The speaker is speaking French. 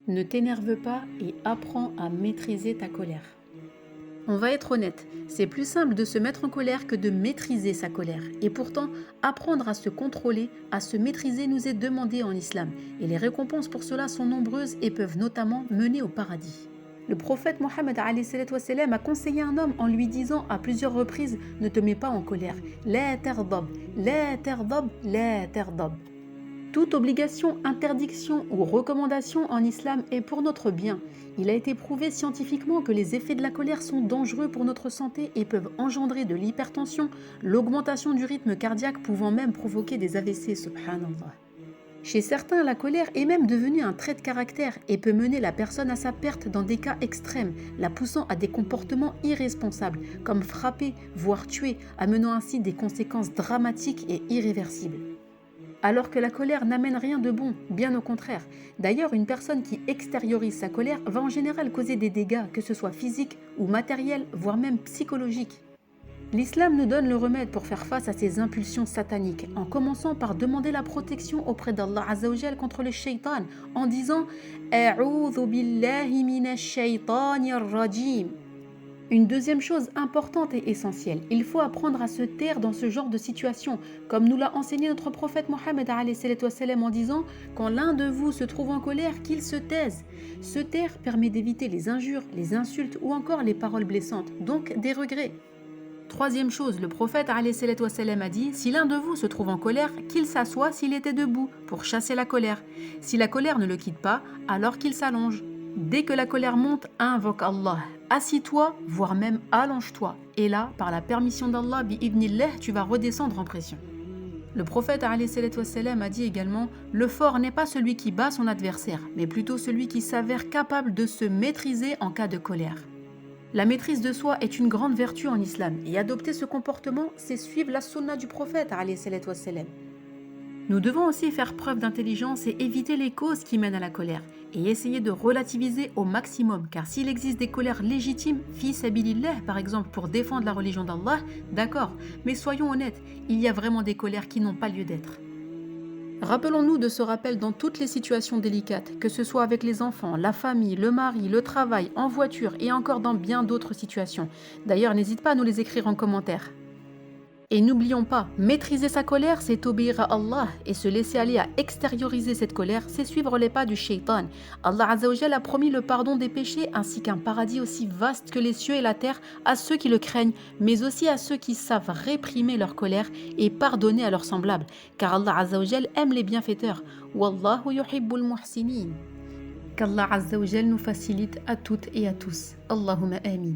Ne t'énerve pas et apprends à maîtriser ta colère. On va être honnête, c'est plus simple de se mettre en colère que de maîtriser sa colère. Et pourtant, apprendre à se contrôler, à se maîtriser nous est demandé en islam. Et les récompenses pour cela sont nombreuses et peuvent notamment mener au paradis. Le prophète Mohammed a conseillé un homme en lui disant à plusieurs reprises: ne te mets pas en colère. La tardab, la tardab, la tardab. Toute obligation, interdiction ou recommandation en islam est pour notre bien. Il a été prouvé scientifiquement que les effets de la colère sont dangereux pour notre santé et peuvent engendrer de l'hypertension, l'augmentation du rythme cardiaque pouvant même provoquer des AVC, subhanallah. Chez certains, la colère est même devenue un trait de caractère et peut mener la personne à sa perte dans des cas extrêmes, la poussant à des comportements irresponsables, comme frapper, voire tuer, amenant ainsi des conséquences dramatiques et irréversibles. Alors que la colère n'amène rien de bon, bien au contraire. D'ailleurs, une personne qui extériorise sa colère va en général causer des dégâts, que ce soit physiques ou matériels, voire même psychologiques. L'islam nous donne le remède pour faire face à ces impulsions sataniques, en commençant par demander la protection auprès d'Allah Azzawajal contre le shaitan, en disant « A'udhu billahi minash shaitanir rajim ». Une deuxième chose importante et essentielle, il faut apprendre à se taire dans ce genre de situation, comme nous l'a enseigné notre prophète Mohammed en disant « Quand l'un de vous se trouve en colère, qu'il se taise ». Se taire permet d'éviter les injures, les insultes ou encore les paroles blessantes, donc des regrets. Troisième chose, le prophète a dit « Si l'un de vous se trouve en colère, qu'il s'assoie s'il était debout, pour chasser la colère. Si la colère ne le quitte pas, alors qu'il s'allonge. Dès que la colère monte, invoque Allah. Assis-toi, voire même allonge-toi. Et là, par la permission d'Allah, bi'idnillah, tu vas redescendre en pression. » Le prophète a dit également « Le fort n'est pas celui qui bat son adversaire, mais plutôt celui qui s'avère capable de se maîtriser en cas de colère. » La maîtrise de soi est une grande vertu en islam et adopter ce comportement, c'est suivre la sunna du prophète. Nous devons aussi faire preuve d'intelligence et éviter les causes qui mènent à la colère et essayer de relativiser au maximum, car s'il existe des colères légitimes, fi sabilillah par exemple pour défendre la religion d'Allah, d'accord, mais soyons honnêtes, il y a vraiment des colères qui n'ont pas lieu d'être. Rappelons-nous de ce rappel dans toutes les situations délicates, que ce soit avec les enfants, la famille, le mari, le travail, en voiture et encore dans bien d'autres situations. D'ailleurs, n'hésite pas à nous les écrire en commentaire. Et n'oublions pas, maîtriser sa colère, c'est obéir à Allah et se laisser aller à extérioriser cette colère, c'est suivre les pas du shaitan. Allah Azzawajal a promis le pardon des péchés ainsi qu'un paradis aussi vaste que les cieux et la terre à ceux qui le craignent, mais aussi à ceux qui savent réprimer leur colère et pardonner à leurs semblables, car Allah Azzawajal aime les bienfaiteurs. Wallahu yuhibbul muhsinin. Qu'Allah Azzawajal nous facilite à toutes et à tous. Allahumma amin.